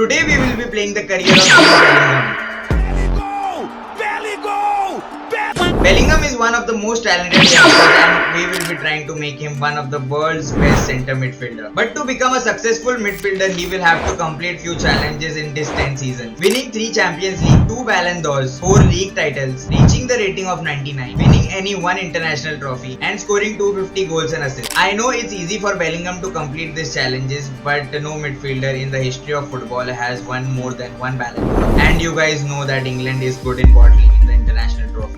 Today we will be playing the career of Jude Bellingham. Bellingham is one of the most talented youngsters and we will be trying to make him one of the world's best centre midfielder. But to become a successful midfielder, he will have to complete few challenges in this 10 seasons. Winning 3 Champions League, 2 Ballon d'Ors, 4 league titles, reaching the rating of 99, winning any one international trophy and scoring 250 goals and assists. I know it's easy for Bellingham to complete these challenges, but no midfielder in the history of football has won more than 1 Ballon d'Or. And you guys know that England is good in bottling in the international trophies.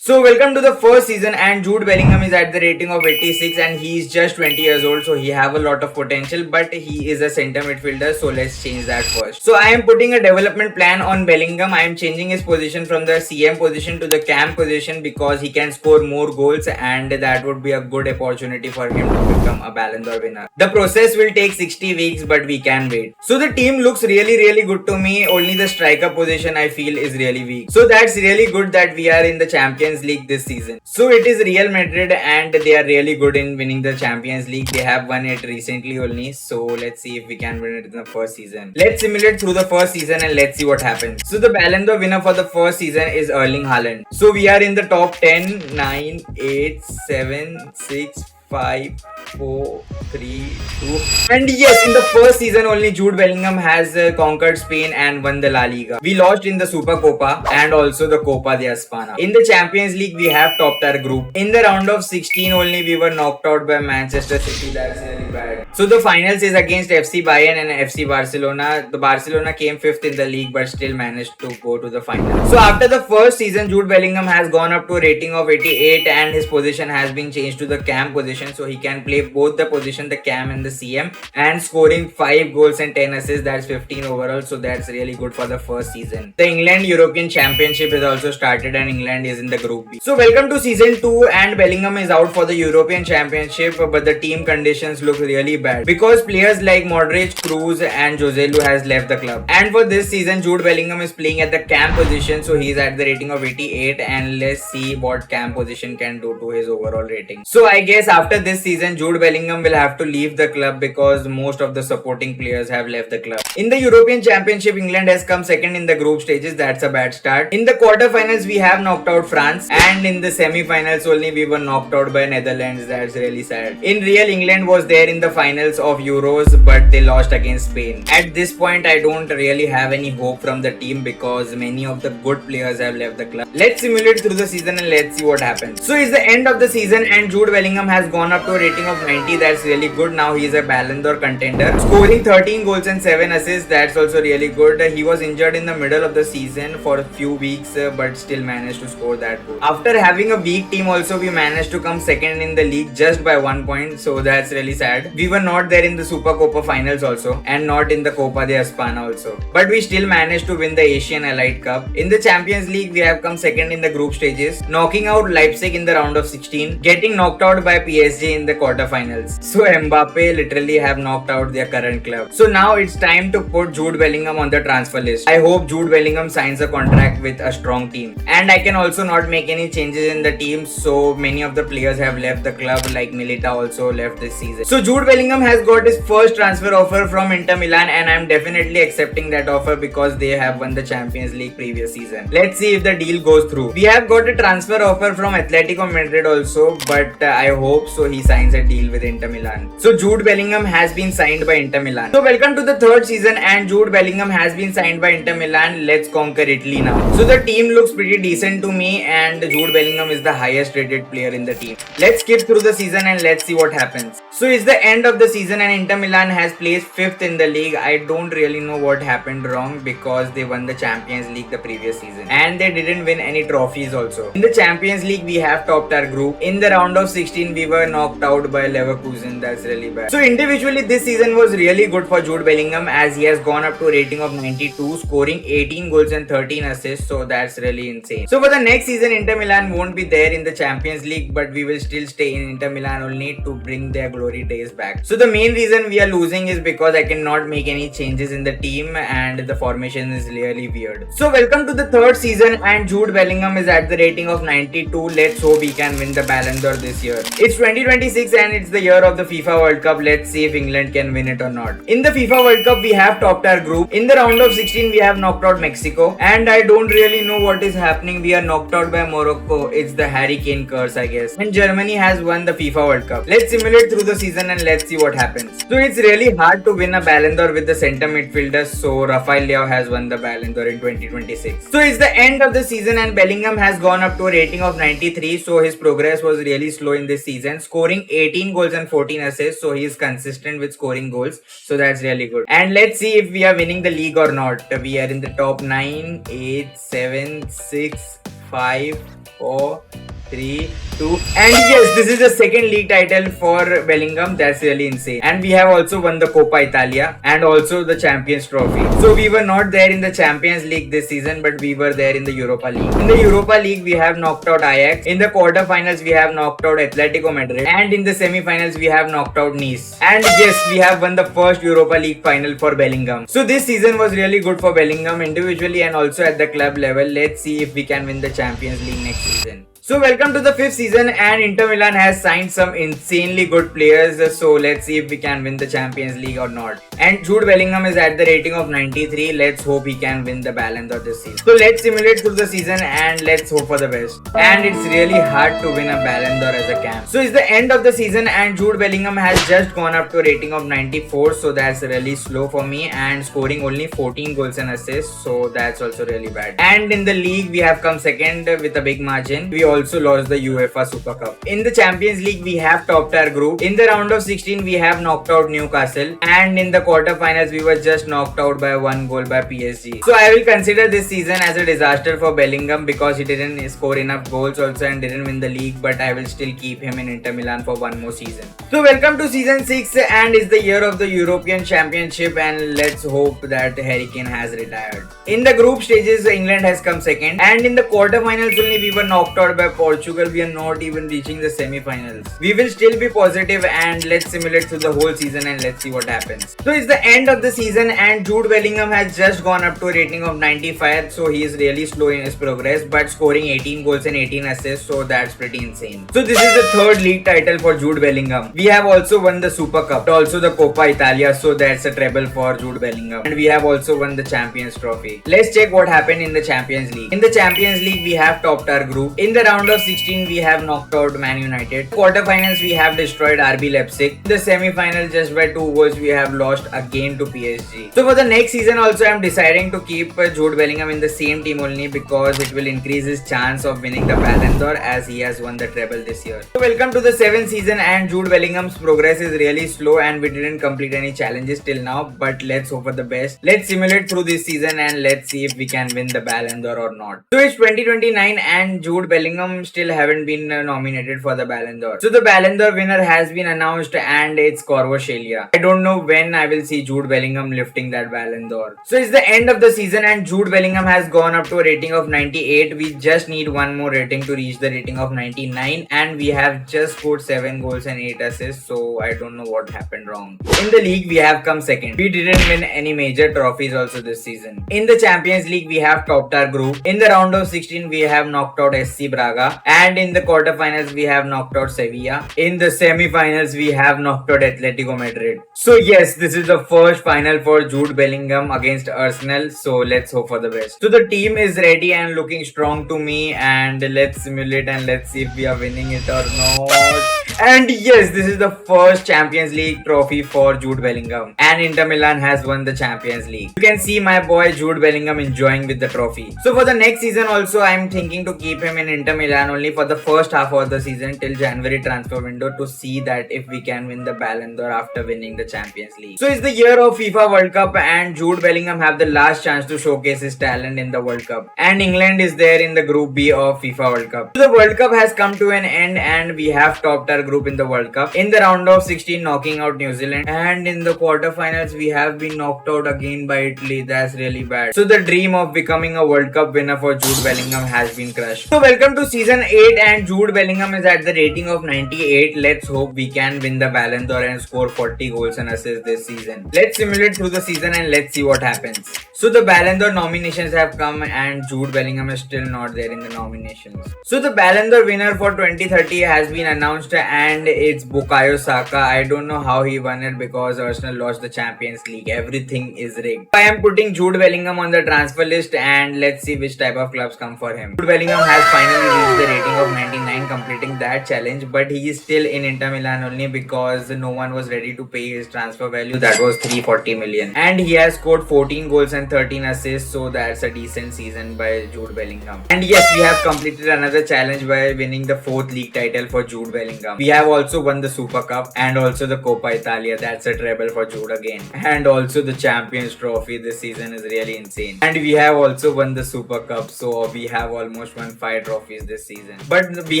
So welcome to the first season and Jude Bellingham is at the rating of 86 and he is just 20 years old, so he have a lot of potential, but he is a center midfielder, so let's change that first. So I am putting a development plan on Bellingham. I am changing his position from the CM position to the cam position because he can score more goals and that would be a good opportunity for him to become a Ballon d'Or winner. The process will take 60 weeks, but we can wait. So the team looks really good to me. Only the striker position I feel is really weak. So that's really good that we are in the Champions League this season. So it is Real Madrid and they are really good in winning the Champions League. They have won it recently only. So let's see if we can win it in the first season. Let's simulate through the first season and let's see what happens. So the Ballon d'Or winner for the first season is Erling Haaland. So we are in the top 10, 9, 8, 7, 6, 5, 4, 3, 2 and yes, in the first season only Jude Bellingham has conquered Spain and won the La Liga. We lost in the Super Copa and also the Copa de España. In the Champions League we have topped our group. In the round of 16 only we were knocked out by Manchester City. That's really bad. So the finals is against FC Bayern and FC Barcelona. The Barcelona came 5th in the league but still managed to go to the final. So after the first season Jude Bellingham has gone up to a rating of 88 and his position has been changed to the cam position, so he can play both the position, the cam and the CM, and scoring 5 goals and 10 assists. That's 15 overall, so that's really good for the first season. The England European Championship has also started and England is in the group B. So welcome to season 2 and Bellingham is out for the European Championship, but the team conditions look really bad because players like Modric, Kroos and Joselu has left the club. And for this season Jude Bellingham is playing at the cam position, so he is at the rating of 88 and let's see what cam position can do to his overall rating. So I guess after this season Jude Bellingham will have to leave the club because most of the supporting players have left the club. In the European Championship England has come second in the group stages. That's a bad start. In the quarterfinals we have knocked out France and in the semi-finals only we were knocked out by Netherlands. That's really sad. In real England was there in the finals of Euros but they lost against Spain. At this point I don't really have any hope from the team because many of the good players have left the club. Let's simulate through the season and let's see what happens. So it's the end of the season and Jude Bellingham has gone up to a rating of 90. That's really good. Now he is a Ballon d'Or contender, scoring 13 goals and 7 assists. That's also really good. He was injured in the middle of the season for a few weeks but still managed to score that goal. After having a weak team also we managed to come second in the league just by 1 point, so that's really sad. We were not there in the Super Copa finals also and not in the Copa de España also, but we still managed to win the Asian Elite Cup. In the Champions League we have come second in the group stages, knocking out Leipzig in the round of 16, getting knocked out by PSG in the quarterfinals. So Mbappe literally have knocked out their current club. So now it's time to put Jude Bellingham on the transfer list. I hope Jude Bellingham signs a contract with a strong team. And I can also not make any changes in the team, so many of the players have left the club, like Milita also left this season. So Jude Bellingham has got his first transfer offer from Inter Milan and I'm definitely accepting that offer because they have won the Champions League previous season. Let's see if the deal goes through. We have got a transfer offer from Atletico Madrid also, but I hope so he signs a deal with Inter Milan. So Jude Bellingham has been signed by Inter Milan. So welcome to the third season and Jude Bellingham has been signed by Inter Milan. Let's conquer Italy now. So the team looks pretty decent to me and Jude Bellingham is the highest rated player in the team. Let's skip through the season and let's see what happens. So it's the end of the season and Inter Milan has placed 5th in the league. I don't really know what happened wrong because they won the Champions League the previous season and they didn't win any trophies also. In the Champions League we have topped our group. In the round of 16 we were knocked out by Leverkusen. That's really bad. So individually this season was really good for Jude Bellingham as he has gone up to a rating of 92, scoring 18 goals and 13 assists, so that's really insane. So for the next season Inter Milan won't be there in the Champions League but we will still stay in Inter Milan only to bring their glory days back. So the main reason we are losing is because I cannot make any changes in the team and the formation is really weird. So welcome to the third season and Jude Bellingham is at the rating of 92. Let's hope he can win the Ballon d'Or this year. It's 20 2026 and it's the year of the FIFA World Cup. Let's see if England can win it or not. In the FIFA World Cup, we have topped our group. In the round of 16, we have knocked out Mexico. And I don't really know what is happening. We are knocked out by Morocco. It's the Harry Kane curse, I guess. And Germany has won the FIFA World Cup. Let's simulate through the season and let's see what happens. So it's really hard to win a Ballon d'Or with the center midfielders. So Rafael Leao has won the Ballon d'Or in 2026. So it's the end of the season and Bellingham has gone up to a rating of 93. So his progress was really slow in this season, scoring 18 goals and 14 assists. So he is consistent with scoring goals. So that's really good. And let's see if we are winning the league or not. We are in the top 9, 8, 7, 6, 5, 4, 3, 2, and yes, this is the second league title for Bellingham. That's really insane. And we have also won the Coppa Italia and also the Champions Trophy. So we were not there in the Champions League this season, but we were there in the Europa League. In the Europa League, we have knocked out Ajax. In the quarterfinals, we have knocked out Atletico Madrid. And in the semi-finals, we have knocked out Nice. And yes, we have won the first Europa League final for Bellingham. So this season was really good for Bellingham individually and also at the club level. Let's see if we can win the Champions League next season. So welcome to the 5th season and Inter Milan has signed some insanely good players. So let's see if we can win the Champions League or not. And Jude Bellingham is at the rating of 93. Let's hope he can win the Ballon d'Or this season. So let's simulate through the season and let's hope for the best. And it's really hard to win a Ballon d'Or as a camp. So it's the end of the season and Jude Bellingham has just gone up to a rating of 94. So that's really slow for me and scoring only 14 goals and assists. So that's also really bad. And in the league we have come second with a big margin. We also lost the UEFA Super Cup. In the Champions League, we have topped our group. In the round of 16, we have knocked out Newcastle. And in the quarterfinals, we were just knocked out by 1 goal by PSG. So I will consider this season as a disaster for Bellingham because he didn't score enough goals also and didn't win the league. But I will still keep him in Inter Milan for one more season. So welcome to season 6 and it's the year of the European Championship and let's hope that Harry Kane has retired. In the group stages, England has come second. And in the quarterfinals only, we were knocked out by Portugal. We are not even reaching the semi-finals. We will still be positive and let's simulate through the whole season and let's see what happens. So it's the end of the season and Jude Bellingham has just gone up to a rating of 95. So he is really slow in his progress but scoring 18 goals and 18 assists. So that's pretty insane. So this is the third league title for Jude Bellingham. We have also won the Super Cup, also the Coppa Italia. So that's a treble for Jude Bellingham. And we have also won the Champions Trophy. Let's check what happened in the Champions League. In the Champions League, we have topped our group. In the round of 16, we have knocked out Man United. Quarterfinals, we have destroyed RB Leipzig. In the semi-final, just by 2 goals, we have lost again to PSG. So for the next season also, I'm deciding to keep Jude Bellingham in the same team only because it will increase his chance of winning the Ballon d'Or as he has won the treble this year. So welcome to the 7th season and Jude Bellingham's progress is really slow and we didn't complete any challenges till now, but let's hope for the best. Let's simulate through this season and let's see if we can win the Ballon d'Or or not. So it's 2029 and Jude Bellingham still haven't been nominated for the Ballon d'Or. So the Ballon d'Or winner has been announced and it's Kvaratskhelia. I don't know when I will see Jude Bellingham lifting that Ballon d'Or. So it's the end of the season and Jude Bellingham has gone up to a rating of 98. We just need one more rating to reach the rating of 99 and we have just scored 7 goals and 8 assists. So I don't know what happened wrong. In the league we have come second. We didn't win any major trophies also this season. In the Champions League we have topped our group. In the round of 16 we have knocked out SC Braga and in the quarterfinals we have knocked out Sevilla. In the semi-finals we have knocked out Atletico Madrid. So yes, this is the first final for Jude Bellingham against Arsenal. So let's hope for the best. So the team is ready and looking strong to me and let's simulate and let's see if we are winning it or not. And yes, this is the first Champions League trophy for Jude Bellingham and Inter Milan has won the Champions League. You can see my boy Jude Bellingham enjoying with the trophy. So for the next season also I'm thinking to keep him in Inter Milan only for the first half of the season till January transfer window to see that if we can win the Ballon d'Or after winning the Champions League. So it's the year of FIFA World Cup and Jude Bellingham have the last chance to showcase his talent in the World Cup. And England is there in the Group B of FIFA World Cup. So the World Cup has come to an end and we have topped our group in the World Cup. In the round of 16 knocking out New Zealand and in the quarterfinals we have been knocked out again by Italy. That's really bad. So the dream of becoming a World Cup winner for Jude Bellingham has been crushed. So welcome to season 8 and Jude Bellingham is at the rating of 98. Let's hope we can win the Ballon d'Or and score 40 goals and assists this season. Let's simulate through the season and let's see what happens. So the Ballon d'Or nominations have come and Jude Bellingham is still not there in the nominations. So the Ballon d'Or winner for 2030 has been announced and it's Bukayo Saka. I don't know how he won it because Arsenal lost the Champions League. Everything is rigged. I am putting Jude Bellingham on the transfer list and let's see which type of clubs come for him. Jude Bellingham has finally reached the rating of 99, completing that challenge, but he is still in Inter Milan only because no one was ready to pay his transfer value, that was 340 million. And he has scored 14 goals and 13 assists, so that's a decent season by Jude Bellingham. And yes, we have completed another challenge by winning the 4th league title for Jude Bellingham. We have also won the Super Cup and also the Coppa Italia, that's a treble for Jude again. And also the Champions Trophy this season is really insane. And we have also won the Super Cup, so we have almost won 5 trophies this season. But we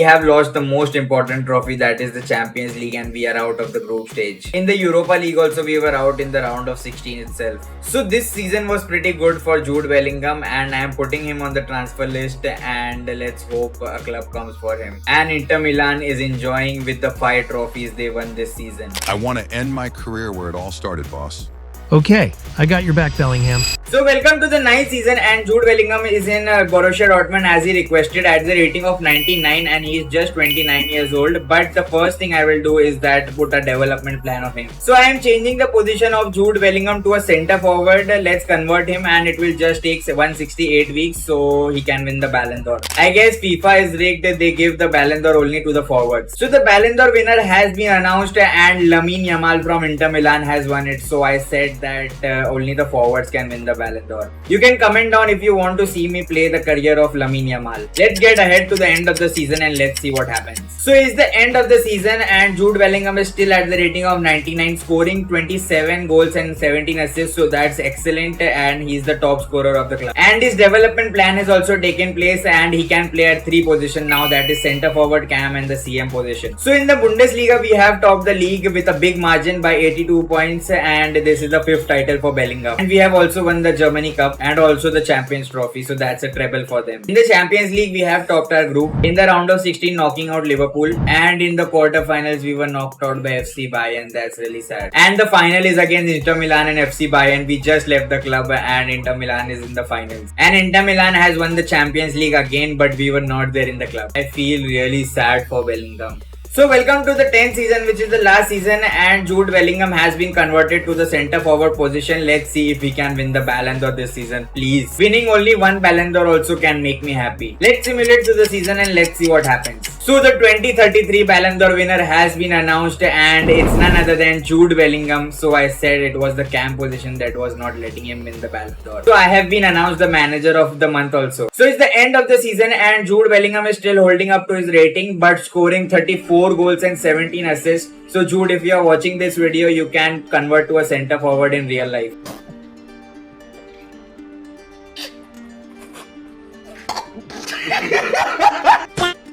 have lost the most important trophy, that is the Champions League, and we are out of the group stage. In the Europa League also we were out in the round of 16 itself. So this season was pretty good for Jude Bellingham and I am putting him on the transfer list and let's hope a club comes for him. And Inter Milan is enjoying with the 5 trophies they won this season. I want to end my career where it all started, boss. Okay, I got your back, Bellingham. So welcome to the 9th season and Jude Bellingham is in Borussia Dortmund as he requested at the rating of 99 and he is just 29 years old. But the first thing I will do is that put a development plan of him. So I am changing the position of Jude Bellingham to a centre forward. Let's convert him and it will just take 168 weeks so he can win the Ballon d'Or. I guess FIFA is rigged, they give the Ballon d'Or only to the forwards. So the Ballon d'Or winner has been announced and Lamine Yamal from Inter Milan has won it. So I said that only the forwards can win the Ballon d'Or. You can comment down if you want to see me play the career of Lamine Yamal. Let's get ahead to the end of the season and let's see what happens. So it's the end of the season and Jude Bellingham is still at the rating of 99, scoring 27 goals and 17 assists, so that's excellent and he's the top scorer of the club. And his development plan has also taken place and he can play at 3 positions now, that is centre forward, cam and the CM position. So in the Bundesliga we have topped the league with a big margin by 82 points and this is the 5th title for Bellingham. And we have also won the Germany Cup and also the Champions Trophy, so that's a treble for them. In the Champions League we have topped our group in the round of 16, knocking out Liverpool, and in the quarterfinals we were knocked out by FC Bayern. That's really sad. And the final is against Inter Milan and FC Bayern. We just left the club and Inter Milan is in the finals. And Inter Milan has won the Champions League again, but we were not there in the club. I feel really sad for Bellingham. So welcome to the 10th season, which is the last season, and Jude Bellingham has been converted to the centre forward position. Let's see if we can win the Ballon d'Or this season, please. Winning only one Ballon d'Or also can make me happy. Let's simulate to the season and let's see what happens. So the 2033 Ballon d'Or winner has been announced and it's none other than Jude Bellingham. So I said it was the cam position that was not letting him win the Ballon d'Or. So I have been announced the manager of the month also. So it's the end of the season and Jude Bellingham is still holding up to his rating but scoring 34 goals and 17 assists. So Jude, if you are watching this video, you can convert to a centre forward in real life.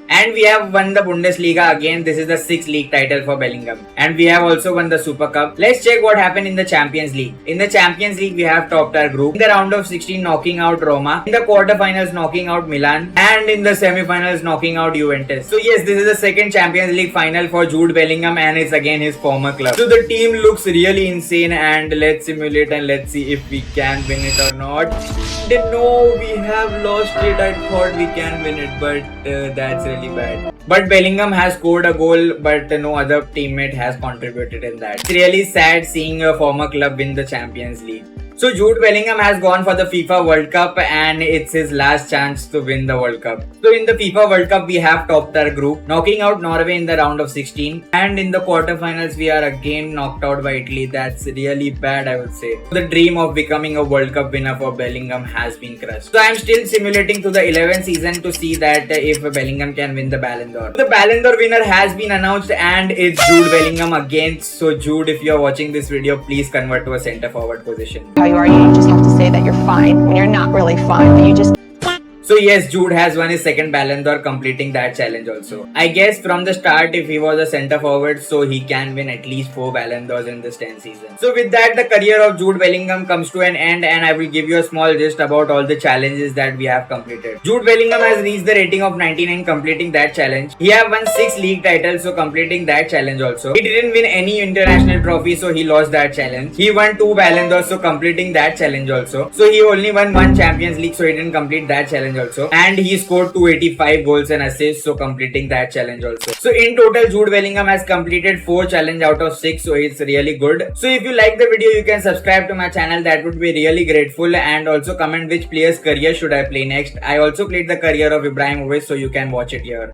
And we have won the Bundesliga again. This is the 6th league title for Bellingham. And we have also won the Super Cup. Let's check what happened in the Champions League. In the Champions League, we have topped our group. In the round of 16, knocking out Roma. In the quarterfinals, knocking out Milan. And in the semifinals, knocking out Juventus. So yes, this is the 2nd Champions League final for Jude Bellingham and it's again his former club. So the team looks really insane and let's simulate and let's see if we can win it or not. No, we have lost it. I thought we can win it, but that's really bad. But Bellingham has scored a goal, but no other teammate has contributed in that. It's really sad seeing a former club win the Champions League. So Jude Bellingham has gone for the FIFA World Cup and it's his last chance to win the World Cup. So in the FIFA World Cup, we have topped our group, knocking out Norway in the round of 16. And in the quarterfinals, we are again knocked out by Italy. That's really bad, I would say. The dream of becoming a World Cup winner for Bellingham has been crushed. So I'm still simulating to the 11th season to see that if Bellingham can win the Ballon d'Or. The Ballon d'Or winner has been announced and it's Jude Bellingham again. So Jude, if you're watching this video, please convert to a centre forward position. You are, you just have to say that you're fine when you're not really fine, but you just So yes, Jude has won his second Ballon d'Or, completing that challenge also. I guess from the start, if he was a centre forward, so he can win at least 4 Ballon d'Ors in this 10 season. So with that, the career of Jude Bellingham comes to an end, and I will give you a small gist about all the challenges that we have completed. Jude Bellingham has reached the rating of 99, completing that challenge. He have won 6 league titles, so completing that challenge also. He didn't win any international trophy, so he lost that challenge. He won 2 Ballon d'Ors, so completing that challenge also. So he only won 1 Champions League, so he didn't complete that challenge also. And he scored 285 goals and assists, so completing that challenge also. So in total, Jude Bellingham has completed 4 challenge out of 6, so it's really good. So if you like the video, you can subscribe to my channel, that would be really grateful, and also comment which player's career should I play next. I also played the career of Ibrahimovic, so you can watch it here.